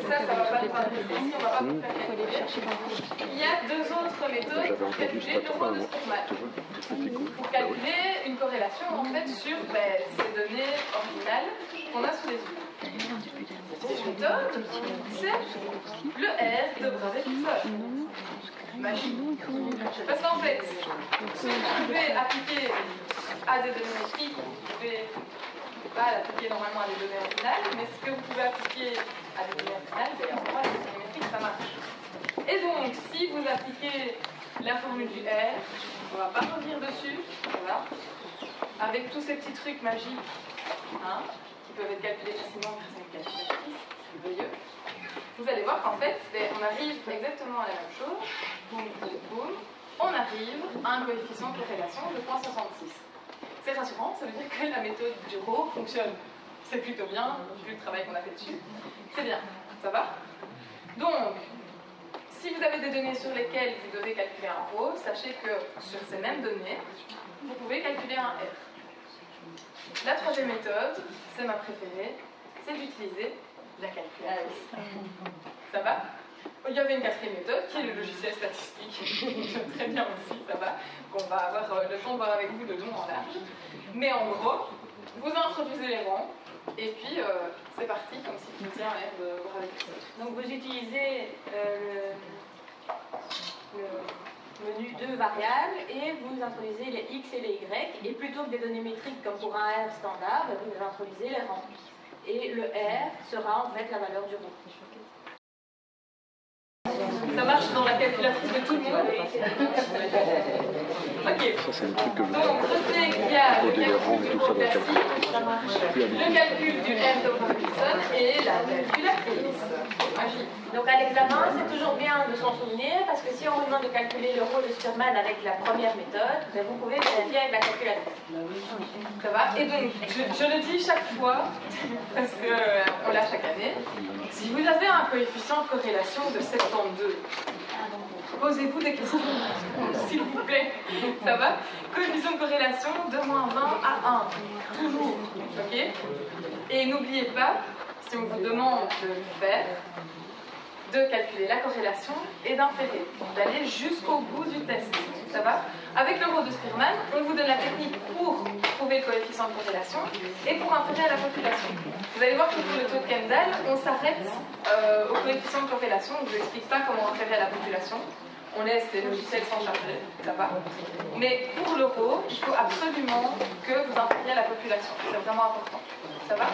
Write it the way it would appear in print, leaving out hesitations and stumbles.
ça va pas nous intéresser, on va pas vous faire calculer. Il y a deux autres méthodes pour calculer le rho de Spearman. Pour calculer une corrélation en fait sur ces données originales qu'on a sous les yeux. Cette méthode, c'est le R de Brodel-Wilson. Magique. Parce qu'en fait, ce que vous pouvez appliquer à des données métriques, vous pouvez pas l'appliquer normalement à des données originales, mais ce que vous pouvez appliquer à des données originales, en fait, les données métriques, ça marche. Et donc, si vous appliquez la formule du R, on ne va pas revenir dessus, voilà, avec tous ces petits trucs magiques, qui peuvent être calculés facilement grâce à une calculatrice, merveilleux. Vous allez voir qu'en fait, on arrive exactement à la même chose. Boum, boum, boum. On arrive à un coefficient de corrélation de 0,66. C'est rassurant, ça veut dire que la méthode du rho fonctionne. C'est plutôt bien, vu le travail qu'on a fait dessus. C'est bien, ça va? Donc, si vous avez des données sur lesquelles vous devez calculer un rho, sachez que sur ces mêmes données, vous pouvez calculer un R. La troisième méthode, c'est ma préférée, c'est d'utiliser la calculatrice. Ça va? Il y avait une quatrième méthode qui est le logiciel statistique, qui fonctionne très bien aussi, ça va, qu'on va avoir le temps de voir avec vous de long en large. Mais en gros, vous introduisez les rangs, et puis c'est parti, comme si vous étiez un R de Brodel-Wilson. Donc vous utilisez le menu 2 variables et vous introduisez les X et les Y, et plutôt que des données métriques comme pour un R standard, vous introduisez les rangs. Et le R sera en fait la valeur du rho. Ça marche dans la calculatrice de tout le monde. Ok. Ça, c'est le truc que je donc, retenez qu'il y a le calcul du rho classique, le calcul du R de Brodel-Wilson et la calculatrice. Magique. Donc à l'examen, c'est toujours bien de s'en souvenir, parce que si on vous demande de calculer le rho de Spearman avec la première méthode, vous pouvez vérifier avec la calculatrice. Ça va? Et donc, je le dis chaque fois, parce qu'on l'a chaque année, si vous avez un coefficient de corrélation de 72, posez-vous des questions, s'il vous plaît. Ça va? Coefficient de corrélation de moins 20 à 1, toujours. Ok? Et n'oubliez pas, si on vous demande de le faire, de calculer la corrélation et d'inférer, d'aller jusqu'au bout du test. Ça va? Avec le rho de Spearman, on vous donne la technique pour trouver le coefficient de corrélation et pour inférer à la population. Vous allez voir que pour le taux de Kendall, on s'arrête au coefficient de corrélation. On ne vous explique pas comment inférer à la population. On laisse les logiciels s'en charger, ça va. Mais pour le rho, il faut absolument que vous infériez à la population. C'est vraiment important. Ça va?